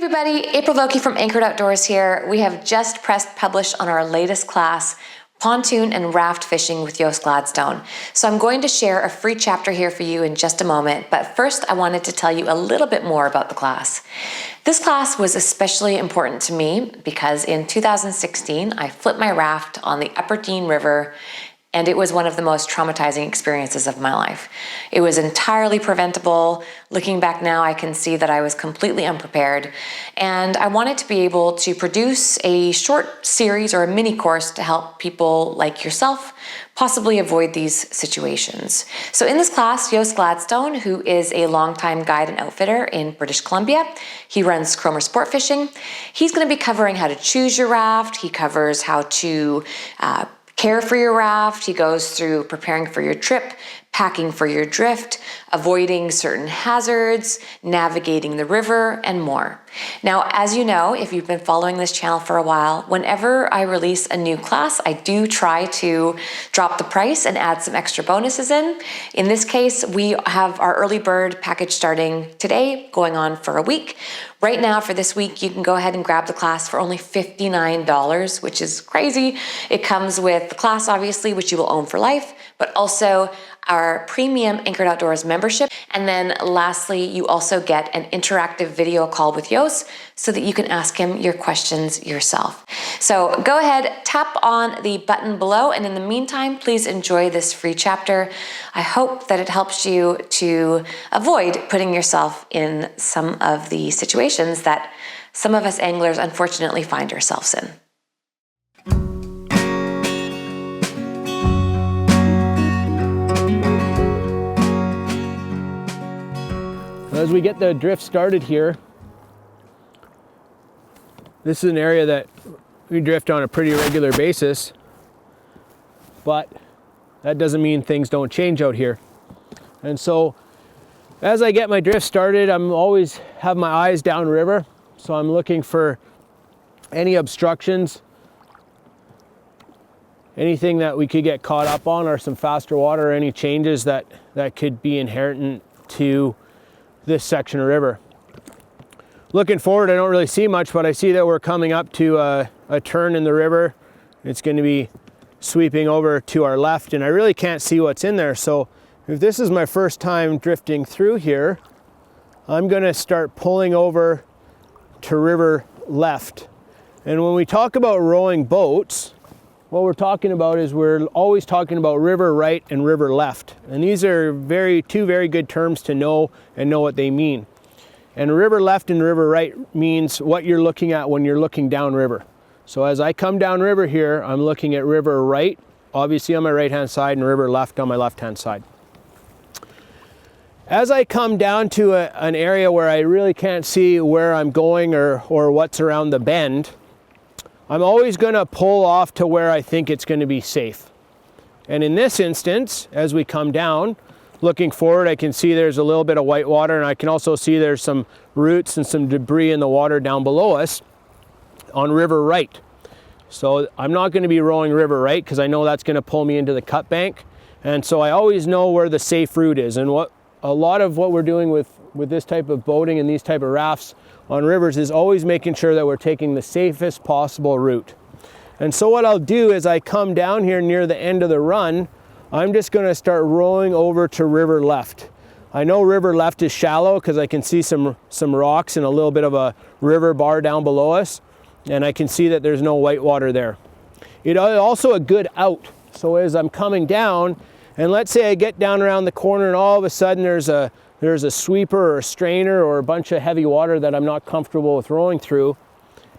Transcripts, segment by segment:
everybody, April Vokey from Anchored Outdoors here. We have just pressed publish on our latest class, Pontoon and Raft Fishing with Yost Gladstone. So I'm going to share a free chapter here for you in just a moment, but first I wanted to tell you a little bit more about the class. This class was especially important to me because in 2016 I flipped my raft on the Upper Dean River, and it was one of the most traumatizing experiences of my life. It was entirely preventable. Looking back now, I can see that I was completely unprepared. And I wanted to be able to produce a short series or a mini course to help people like yourself possibly avoid these situations. So in this class, Yost Gladstone, who is a longtime guide and outfitter in British Columbia, he runs Cromer Sport Fishing. He's gonna be covering how to choose your raft. He covers how to care for your raft. He goes through preparing for your trip, packing for your drift, avoiding certain hazards, navigating the river, and more. Now, as you know, if you've been following this channel for a while, whenever I release a new class, I do try to drop the price and add some extra bonuses in. In this case, we have our early bird package starting today, going on for a week. Right now, for this week, you can go ahead and grab the class for only $59, which is crazy. It comes with the class, obviously, which you will own for life, but also our premium Anchored Outdoors membership. And then lastly, you also get an interactive video call with Yost so that you can ask him your questions yourself. So go ahead, tap on the button below, and in the meantime, please enjoy this free chapter. I hope that it helps you to avoid putting yourself in some of the situations that some of us anglers unfortunately find ourselves in. As we get the drift started here, this is an area that we drift on a pretty regular basis, but that doesn't mean things don't change out here. And so as I get my drift started, I'm always have my eyes downriver, so I'm looking for any obstructions, anything that we could get caught up on, or some faster water, or any changes that could be inherent to this section of river. Looking forward, I don't really see much, but I see that we're coming up to a turn in the river. It's going to be sweeping over to our left, and I really can't see what's in there. So if this is my first time drifting through here, I'm going to start pulling over to river left. And when we talk about rowing boats, what we're talking about is we're always talking about river right and river left. And these are two very good terms to know and know what they mean. And river left and river right means what you're looking at when you're looking downriver. So as I come downriver here, I'm looking at river right, obviously on my right-hand side, and river left on my left-hand side. As I come down to an area where I really can't see where I'm going or what's around the bend, I'm always going to pull off to where I think it's going to be safe. And in this instance, as we come down, looking forward, I can see there's a little bit of white water, and I can also see there's some roots and some debris in the water down below us on river right. So I'm not going to be rowing river right because I know that's going to pull me into the cut bank. And so I always know where the safe route is. And a lot of what we're doing with this type of boating and these type of rafts on rivers is always making sure that we're taking the safest possible route. And so what I'll do is I come down here near the end of the run, I'm just going to start rowing over to river left. I know river left is shallow because I can see some rocks and a little bit of a river bar down below us, and I can see that there's no white water there. It's also a good out. So as I'm coming down, and let's say I get down around the corner and all of a sudden there's a sweeper or a strainer or a bunch of heavy water that I'm not comfortable with rowing through.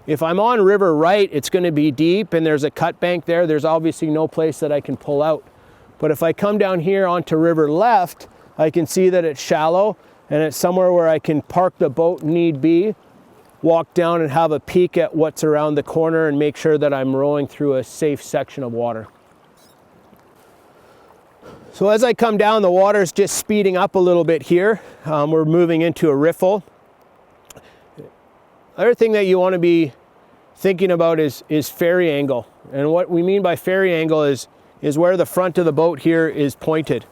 If I'm on river right, it's going to be deep and there's a cut bank there. There's obviously no place that I can pull out. But if I come down here onto river left, I can see that it's shallow and it's somewhere where I can park the boat need be, walk down and have a peek at what's around the corner and make sure that I'm rowing through a safe section of water. So as I come down, the water's just speeding up a little bit here. We're moving into a riffle. Other thing that you want to be thinking about is ferry angle. And what we mean by ferry angle is where the front of the boat here is pointed.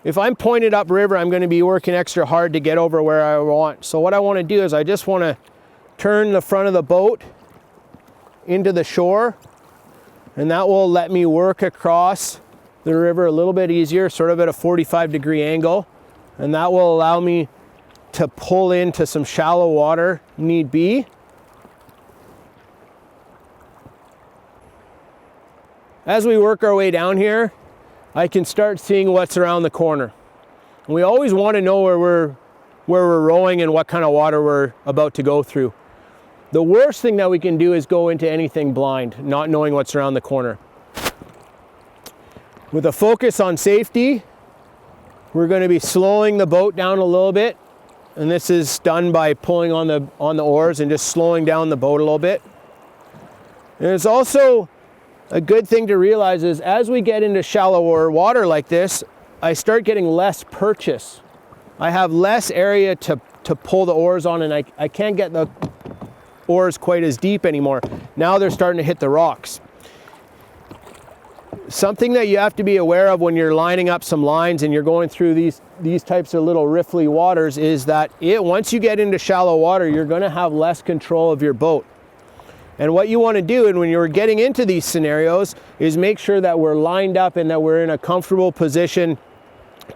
if I'm pointed upriver, I'm going to be working extra hard to get over where I want. So what I want to do is I just want to turn the front of the boat into the shore, and that will let me work across the river a little bit easier, sort of at a 45-degree angle, and that will allow me to pull into some shallow water need be. As we work our way down here, I can start seeing what's around the corner. And we always want to know where we're rowing and what kind of water we're about to go through. The worst thing that we can do is go into anything blind, not knowing what's around the corner. With a focus on safety, we're going to be slowing the boat down a little bit, and this is done by pulling on the oars and just slowing down the boat a little bit. And it's also a good thing to realize is as we get into shallower water like this, I start getting less purchase. I have less area to pull the oars on, and I can't get the oars quite as deep anymore. Now they're starting to hit the rocks. Something that you have to be aware of when you're lining up some lines and you're going through these types of little riffly waters is that once you get into shallow water, you're going to have less control of your boat. And what you want to do, and when you're getting into these scenarios, is make sure that we're lined up and that we're in a comfortable position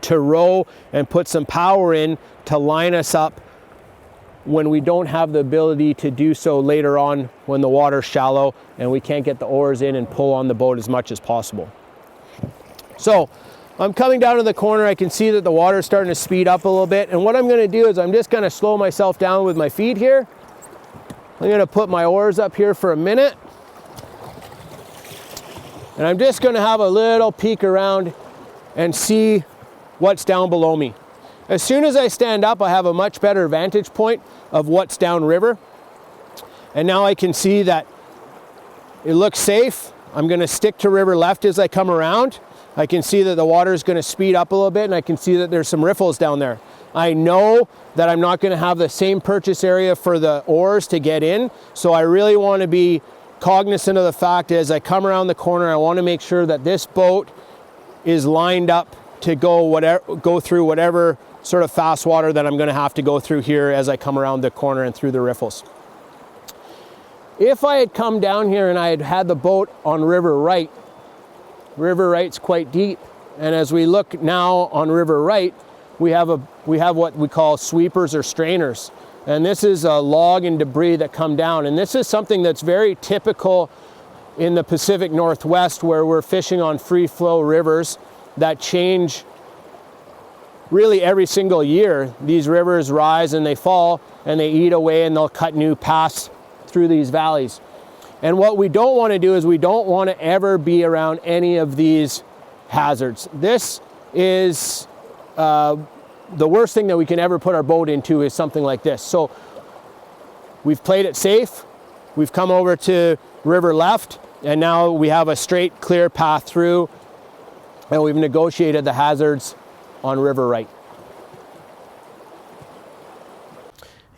to row and put some power in to line us up when we don't have the ability to do so later on when the water's shallow and we can't get the oars in and pull on the boat as much as possible. So I'm coming down to the corner. I can see that the water is starting to speed up a little bit. And what I'm going to do is I'm just going to slow myself down with my feet here. I'm going to put my oars up here for a minute. And I'm just going to have a little peek around and see what's down below me. As soon as I stand up, I have a much better vantage point of what's downriver. And now I can see that it looks safe. I'm going to stick to river left as I come around. I can see that the water is going to speed up a little bit, and I can see that there's some riffles down there. I know that I'm not going to have the same purchase area for the oars to get in, so I really want to be cognizant of the fact as I come around the corner, I want to make sure that this boat is lined up to go through whatever sort of fast water that I'm going to have to go through here as I come around the corner and through the riffles. If I had come down here and I had had the boat on river right's quite deep, and as we look now on river right, we have what we call sweepers or strainers, and this is a log and debris that come down, and this is something that's very typical in the Pacific Northwest, where we're fishing on free flow rivers that change really every single year. These rivers rise and they fall and they eat away, and they'll cut new paths through these valleys. And what we don't want to do is we don't want to ever be around any of these hazards. This is the worst thing that we can ever put our boat into is something like this. So we've played it safe. We've come over to river left, and now we have a straight, clear path through, and we've negotiated the hazards on river right.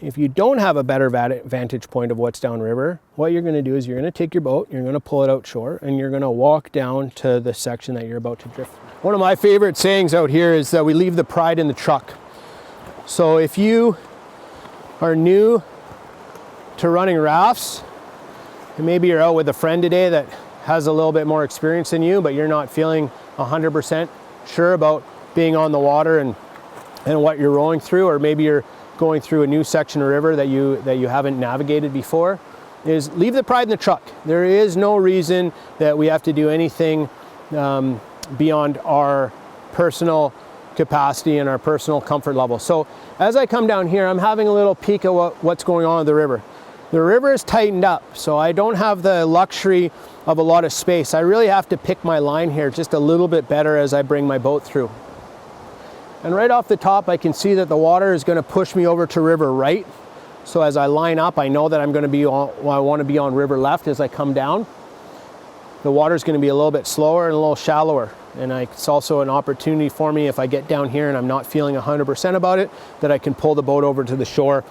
If you don't have a better vantage point of what's downriver, what you're going to do is you're going to take your boat, you're going to pull it out shore, and you're going to walk down to the section that you're about to drift. One of my favorite sayings out here is that we leave the pride in the truck. So if you are new to running rafts, and maybe you're out with a friend today that has a little bit more experience than you, but you're not feeling 100% sure about being on the water and what you're rowing through, or maybe you're going through a new section of river that you haven't navigated before, is leave the pride in the truck. There is no reason that we have to do anything beyond our personal capacity and our personal comfort level. So as I come down here, I'm having a little peek at what's going on with the river. The river is tightened up, so I don't have the luxury of a lot of space. I really have to pick my line here just a little bit better as I bring my boat through. And right off the top, I can see that the water is going to push me over to river right. So as I line up, I know that I want to be on river left as I come down. The water is going to be a little bit slower and a little shallower. And it's also an opportunity for me, if I get down here and I'm not feeling 100% about it, that I can pull the boat over to the shore.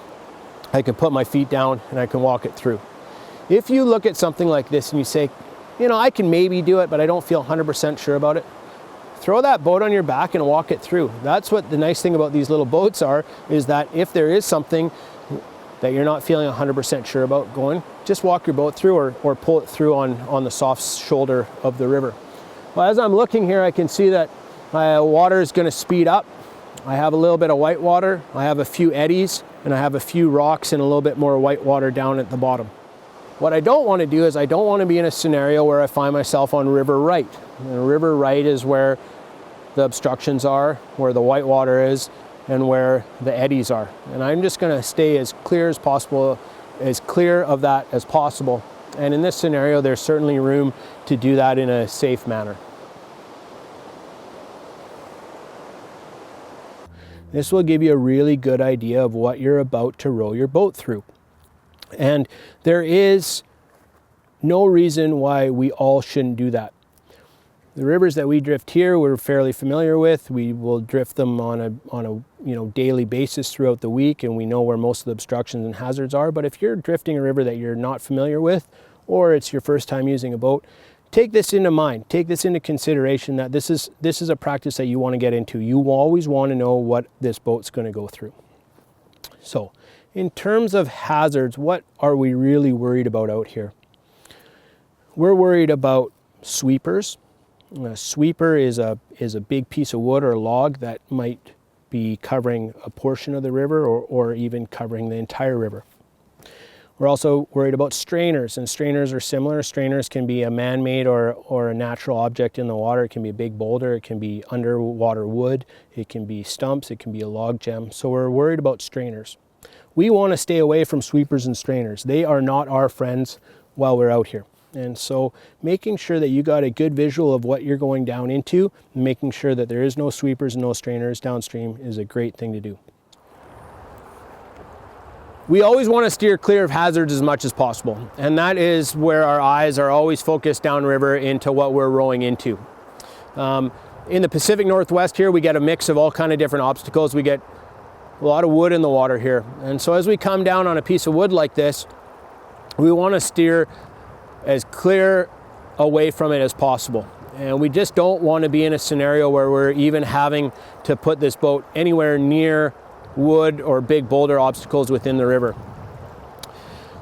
I can put my feet down and I can walk it through. If you look at something like this and you say, I can maybe do it, but I don't feel 100% sure about it, throw that boat on your back and walk it through. That's what the nice thing about these little boats are, is that if there is something that you're not feeling 100% sure about going, just walk your boat through or pull it through on the soft shoulder of the river. Well, as I'm looking here, I can see that my water is going to speed up. I have a little bit of white water, I have a few eddies, and I have a few rocks and a little bit more white water down at the bottom. What I don't want to do is I don't want to be in a scenario where I find myself on river right. And river right is where the obstructions are, where the white water is, and where the eddies are. And I'm just going to stay as clear as possible, as clear of that as possible. And in this scenario, there's certainly room to do that in a safe manner. This will give you a really good idea of what you're about to row your boat through. And there is no reason why we all shouldn't do that. The rivers that we drift here, we're fairly familiar with. We will drift them on a daily basis throughout the week, and we know where most of the obstructions and hazards are. But if you're drifting a river that you're not familiar with, or it's your first time using a boat, take this into mind. Take this into consideration that this is a practice that you want to get into. You always want to know what this boat's going to go through. So, in terms of hazards, what are we really worried about out here? We're worried about sweepers. A sweeper is a big piece of wood or log that might be covering a portion of the river or even covering the entire river. We're also worried about strainers, and strainers are similar. Strainers can be a man-made or a natural object in the water. It can be a big boulder, it can be underwater wood, it can be stumps, it can be a log gem. So we're worried about strainers. We want to stay away from sweepers and strainers. They are not our friends while we're out here. And so making sure that you got a good visual of what you're going down into, and making sure that there is no sweepers and no strainers downstream is a great thing to do. We always want to steer clear of hazards as much as possible, and that is where our eyes are always focused downriver into what we're rowing into. In the Pacific Northwest here, we get a mix of all kind of different obstacles. We get a lot of wood in the water here, and so as we come down on a piece of wood like this, we want to steer as clear away from it as possible. And we just don't want to be in a scenario where we're even having to put this boat anywhere near wood or big boulder obstacles within the river.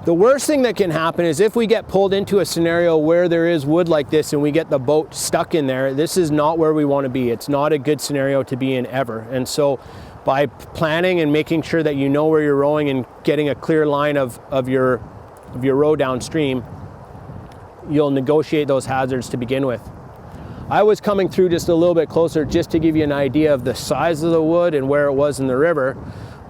The worst thing that can happen is if we get pulled into a scenario where there is wood like this and we get the boat stuck in there. This is not where we want to be. It's not a good scenario to be in ever. And so by planning and making sure that you know where you're rowing and getting a clear line of your row downstream, you'll negotiate those hazards to begin with. I was coming through just a little bit closer just to give you an idea of the size of the wood and where it was in the river.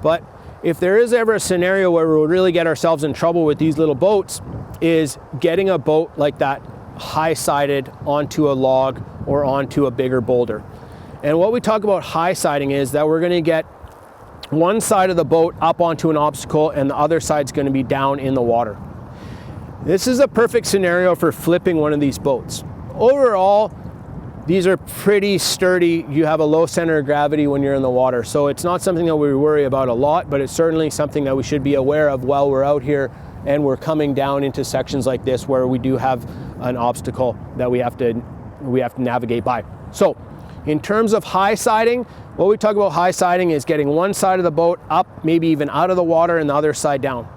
But if there is ever a scenario where we'll really get ourselves in trouble with these little boats, is getting a boat like that high-sided onto a log or onto a bigger boulder. And what we talk about high-siding is that we're going to get one side of the boat up onto an obstacle and the other side's going to be down in the water. This is a perfect scenario for flipping one of these boats. Overall, these are pretty sturdy. You have a low center of gravity when you're in the water. So it's not something that we worry about a lot, but it's certainly something that we should be aware of while we're out here and we're coming down into sections like this where we do have an obstacle that we have to navigate by. So in terms of high siding, what we talk about high siding is getting one side of the boat up, maybe even out of the water, and the other side down.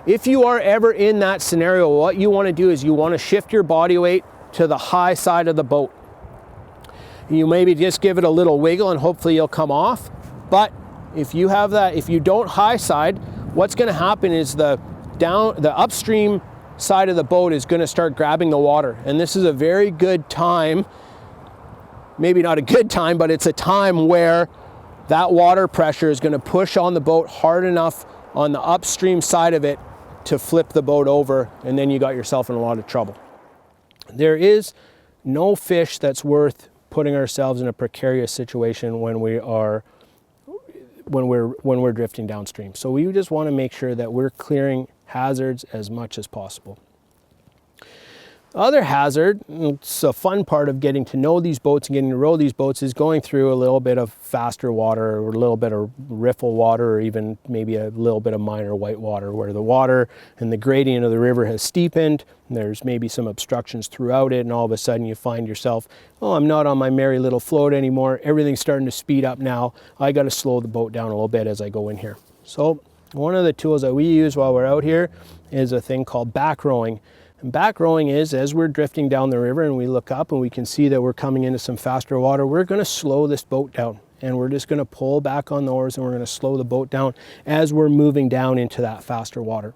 If you are ever in that scenario, what you want to do is you want to shift your body weight to the high side of the boat. You maybe just give it a little wiggle and hopefully you'll come off. But if you have that, if you don't high side, what's going to happen is the upstream side of the boat is going to start grabbing the water. And this is a very good time, maybe not a good time, but it's a time where that water pressure is going to push on the boat hard enough on the upstream side of it to flip the boat over, and then you got yourself in a lot of trouble. There is no fish that's worth putting ourselves in a precarious situation when we're drifting downstream. So we just want to make sure that we're clearing hazards as much as possible. Other hazard, it's a fun part of getting to know these boats and getting to row these boats, is going through a little bit of faster water or a little bit of riffle water, or even maybe a little bit of minor white water, where the water and the gradient of the river has steepened, and there's maybe some obstructions throughout it, and all of a sudden you find yourself, oh, I'm not on my merry little float anymore, everything's starting to speed up now, I got to slow the boat down a little bit as I go in here. So one of the tools that we use while we're out here is a thing called back rowing. And back rowing is, as we're drifting down the river and we look up and we can see that we're coming into some faster water, we're going to slow this boat down, and we're just going to pull back on the oars and we're going to slow the boat down as we're moving down into that faster water.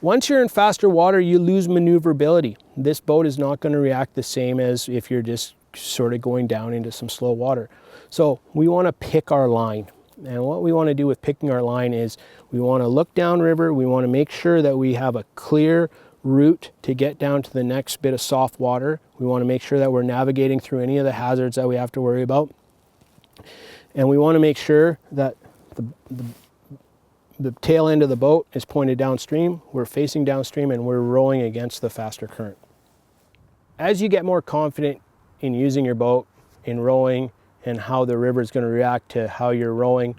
Once you're in faster water, you lose maneuverability. This boat is not going to react the same as if you're just sort of going down into some slow water. So we want to pick our line. And what we want to do with picking our line is we want to look downriver, we want to make sure that we have a clear route to get down to the next bit of soft water. We want to make sure that we're navigating through any of the hazards that we have to worry about. And we want to make sure that the tail end of the boat is pointed downstream, we're facing downstream, and we're rowing against the faster current. As you get more confident in using your boat, in rowing, and how the river is going to react to how you're rowing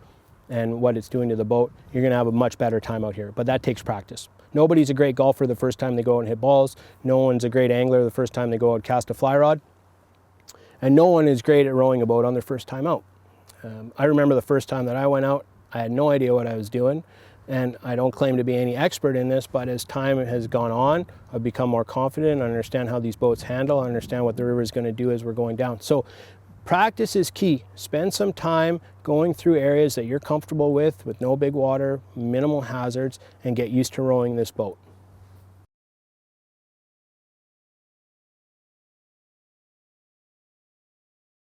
and what it's doing to the boat, you're going to have a much better time out here. But that takes practice. Nobody's a great golfer the first time they go out and hit balls. No one's a great angler the first time they go out and cast a fly rod. And no one is great at rowing a boat on their first time out. I remember the first time that I went out, I had no idea what I was doing. And I don't claim to be any expert in this, but as time has gone on, I've become more confident. I understand how these boats handle. I understand what the river is going to do as we're going down. So practice is key. Spend some time going through areas that you're comfortable with no big water, minimal hazards, and get used to rowing this boat.